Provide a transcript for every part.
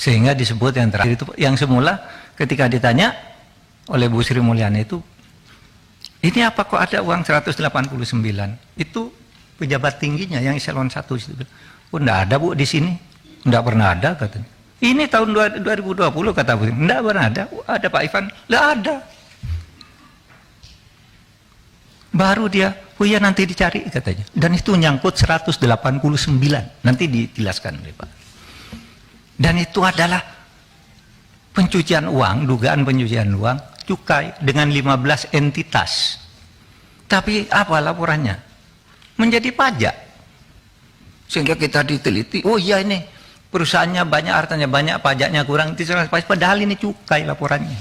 Sehingga disebut yang terakhir itu, yang semula ketika ditanya oleh Bu Sri Mulyani itu, ini apa kok ada uang 189? Itu pejabat tingginya yang eselon 1 itu. Oh, enggak ada Bu di sini. Enggak pernah ada katanya. Ini tahun 2020 kata Bu Sri. Enggak pernah ada. Oh, ada Pak Ivan. Enggak ada. Baru dia, oh iya nanti dicari katanya. Dan itu nyangkut 189. Nanti dijelaskan oleh Pak. Dan itu adalah pencucian uang, dugaan pencucian uang, cukai dengan 15 entitas. Tapi apa laporannya? Menjadi pajak. Sehingga kita diteliti, oh iya ini perusahaannya banyak, artinya banyak, pajaknya kurang, padahal ini cukai laporannya.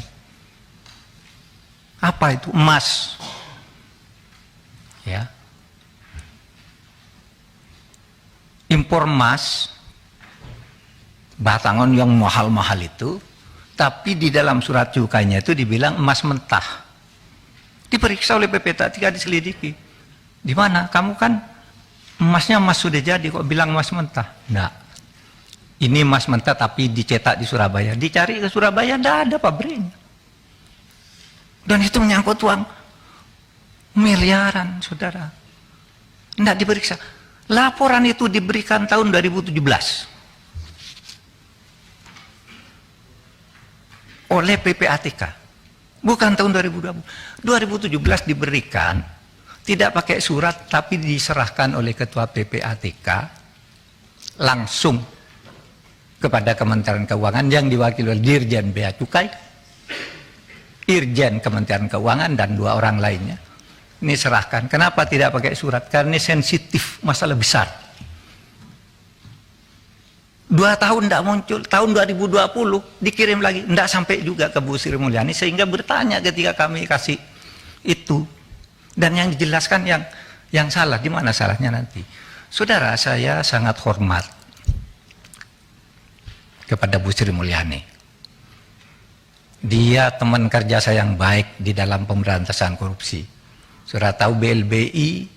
Apa itu? Emas. Ya. Impor emas batangan yang mahal-mahal itu, tapi di dalam surat cukainya itu dibilang emas mentah. Diperiksa oleh PPT, diselidiki. Di mana? Kamu kan emasnya emas sudah jadi, kok bilang emas mentah? Nah, ini emas mentah tapi dicetak di Surabaya. Dicari ke Surabaya, tidak ada pabriknya. Dan itu menyangkut uang miliaran, saudara. Tidak diperiksa. Laporan itu diberikan tahun 2017 oleh PPATK, bukan tahun 2020. 2017 diberikan, tidak pakai surat, tapi diserahkan oleh Ketua PPATK langsung kepada Kementerian Keuangan yang diwakili oleh Dirjen Bea Cukai, Irjen Kementerian Keuangan, dan 2 orang lainnya. Ini serahkan. Kenapa tidak pakai surat? Karena ini sensitif, masalah besar. 2 tahun tidak muncul, tahun 2020 dikirim lagi, tidak sampai juga ke Bu Sri Mulyani, sehingga bertanya ketika kami kasih itu. Dan yang dijelaskan yang salah, di mana salahnya nanti. Saudara, saya sangat hormat kepada Bu Sri Mulyani. Dia teman kerja saya yang baik di dalam pemberantasan korupsi. Saudara tahu BLBI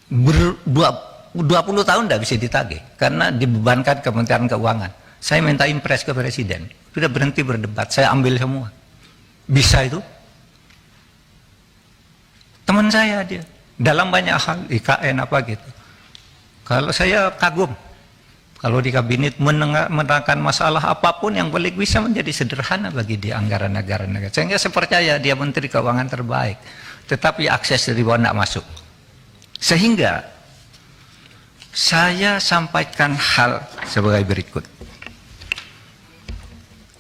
20 tahun tidak bisa ditagih karena dibebankan Kementerian Keuangan. Saya minta impres ke Presiden, sudah berhenti berdebat, saya ambil semua. Bisa itu? Teman saya dia, dalam banyak hal, IKN apa gitu. Kalau saya kagum, kalau di kabinet menerangkan masalah apapun yang paling bisa menjadi sederhana bagi dia anggaran negara. Sehingga saya percaya dia Menteri Keuangan terbaik. Tetapi akses dari bawah tidak masuk. Sehingga saya sampaikan hal sebagai berikut.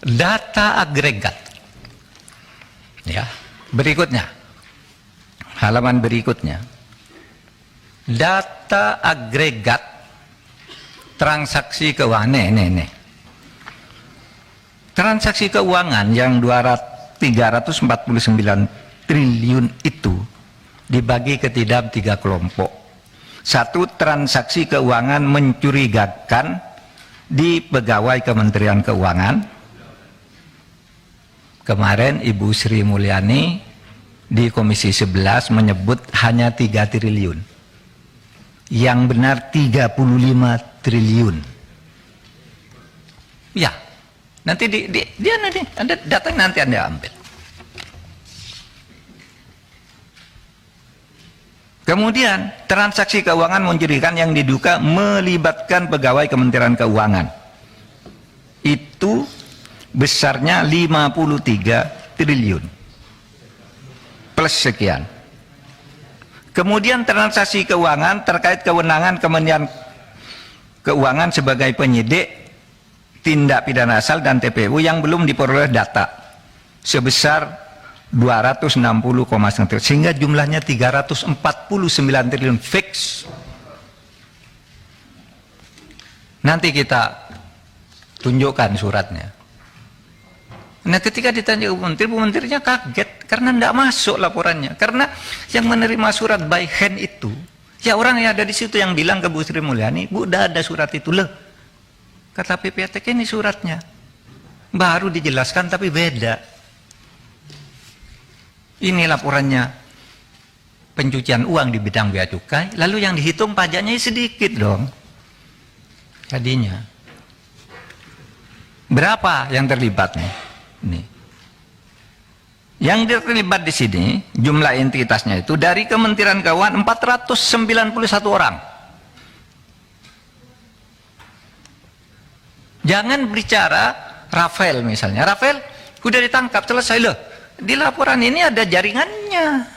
Data agregat. Ya, berikutnya. Halaman berikutnya. Data agregat transaksi keuangan. Ini. Transaksi keuangan yang 349 triliun itu dibagi ke dalam 3 kelompok. 1, transaksi keuangan mencurigakan di pegawai Kementerian Keuangan. Kemarin Ibu Sri Mulyani di Komisi 11 menyebut hanya 3 triliun. Yang benar 35 triliun. Ya, nanti dia nanti Anda datang, nanti Anda ambil. Kemudian transaksi keuangan mencurigakan yang diduga melibatkan pegawai Kementerian Keuangan. Itu besarnya 53 triliun. Plus sekian. Kemudian transaksi keuangan terkait kewenangan Kementerian Keuangan sebagai penyidik tindak pidana asal dan TPU yang belum diperoleh data sebesar 260,9 triliun, sehingga jumlahnya 349 triliun fix. Nanti kita tunjukkan suratnya. Nah, ketika ditanya Bu Menterinya kaget karena tidak masuk laporannya. Karena yang menerima surat by hand itu, ya orang yang ada di situ yang bilang ke Bu Sri Mulyani, Bu, udah ada surat itu loh. Kata PPATK, ini suratnya. Baru dijelaskan tapi beda. Ini laporannya pencucian uang di bidang bea cukai, lalu yang dihitung pajaknya sedikit dong. Jadinya Berapa yang terlibat nih? Nih. Yang terlibat di sini jumlah entitasnya itu dari Kementerian Keuangan 491 orang. Jangan bicara Rafael misalnya. Rafael udah ditangkap, selesai loh. Di laporan ini ada jaringannya.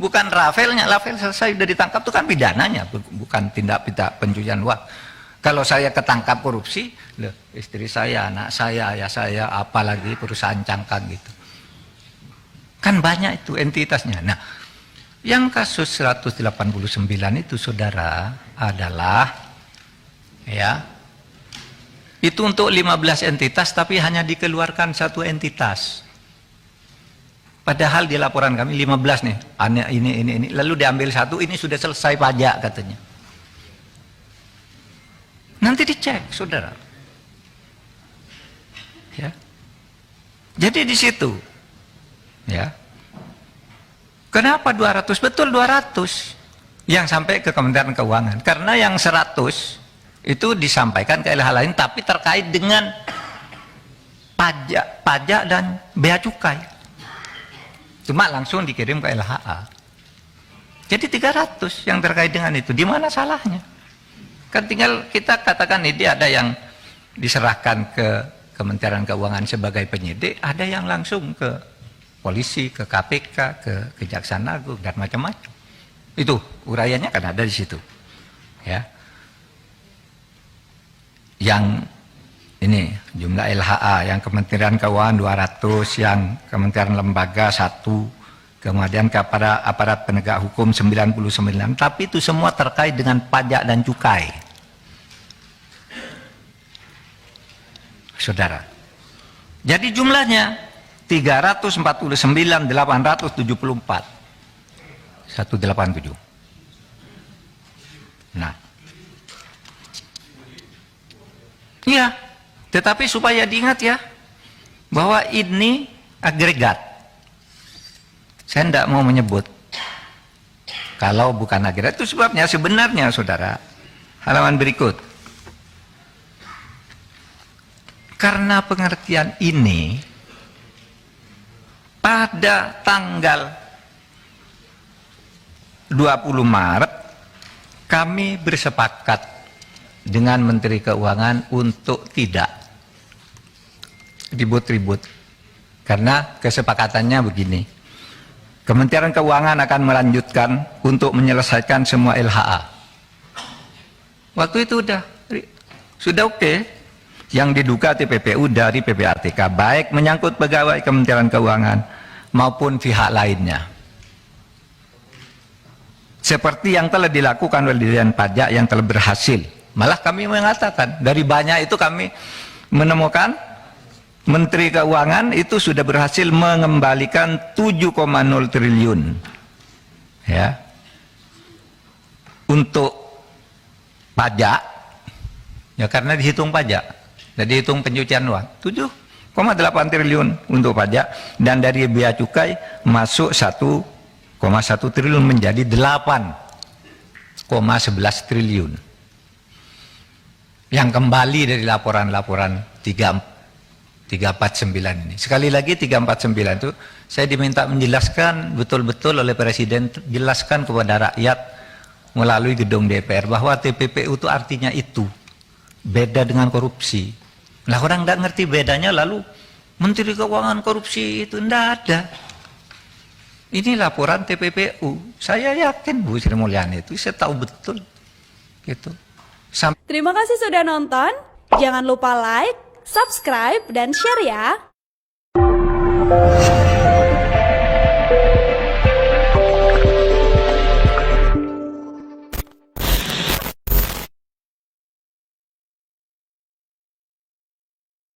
Bukan Rafaelnya. Rafael selesai udah ditangkap itu kan pidananya, bukan tindak pidana pencucian uang. Kalau saya ketangkap korupsi, loh, istri saya, anak saya, ayah saya, apalagi perusahaan cangkang gitu. Kan banyak itu entitasnya. Nah, yang kasus 189 itu saudara adalah ya, itu untuk 15 entitas tapi hanya dikeluarkan satu entitas. Padahal di laporan kami 15 nih, ini, lalu diambil satu, ini sudah selesai pajak katanya. Nanti dicek, saudara. Ya. Jadi di situ, ya. Kenapa 200? Betul 200 yang sampai ke Kementerian Keuangan. Karena yang 100 itu disampaikan ke LH lain, tapi terkait dengan pajak dan bea cukai. Cuma langsung dikirim ke LHA. Jadi 300 yang terkait dengan itu. Di mana salahnya? Kan tinggal kita katakan ini ada yang diserahkan ke Kementerian Keuangan sebagai penyidik, ada yang langsung ke polisi, ke KPK, ke Kejaksaan Agung dan macam-macam. Itu uraiannya kan ada di situ. Ya. Yang ini jumlah LHA, yang Kementerian Keuangan 200, yang Kementerian Lembaga 1, kemudian kepada aparat penegak hukum 99, tapi itu semua terkait dengan pajak dan cukai. Saudara. Jadi jumlahnya 349.874. 187. Nah. Iya, tetapi supaya diingat ya bahwa ini agregat. Saya tidak mau menyebut kalau bukan agregat. Itu sebabnya sebenarnya saudara, halaman berikut. Karena pengertian ini pada tanggal 20 Maret kami bersepakat dengan Menteri Keuangan untuk tidak ribut-ribut. Karena kesepakatannya begini. Kementerian Keuangan akan melanjutkan untuk menyelesaikan semua LHA. Waktu itu sudah oke. Yang diduga TPPU dari PPATK, baik menyangkut pegawai Kementerian Keuangan maupun pihak lainnya. Seperti yang telah dilakukan oleh Dirjen Pajak yang telah berhasil. Malah kami mengatakan, dari banyak itu kami menemukan Menteri Keuangan itu sudah berhasil mengembalikan 7,0 triliun ya, untuk pajak, ya karena dihitung pajak. Jadi hitung pencucian uang 7,8 triliun untuk pajak, dan dari bea cukai masuk 1,1 triliun menjadi 8,11 triliun yang kembali dari laporan-laporan 349 ini. Sekali lagi 349 itu saya diminta menjelaskan betul-betul oleh Presiden, jelaskan kepada rakyat melalui gedung DPR bahwa TPPU itu artinya itu beda dengan korupsi. Lah orang tidak ngerti bedanya, lalu Menteri Keuangan korupsi itu tidak ada. Ini laporan TPPU. Saya yakin Bu Sri Mulyani itu saya tahu betul. Gitu. Terima kasih sudah nonton. Jangan lupa like, subscribe, dan share ya.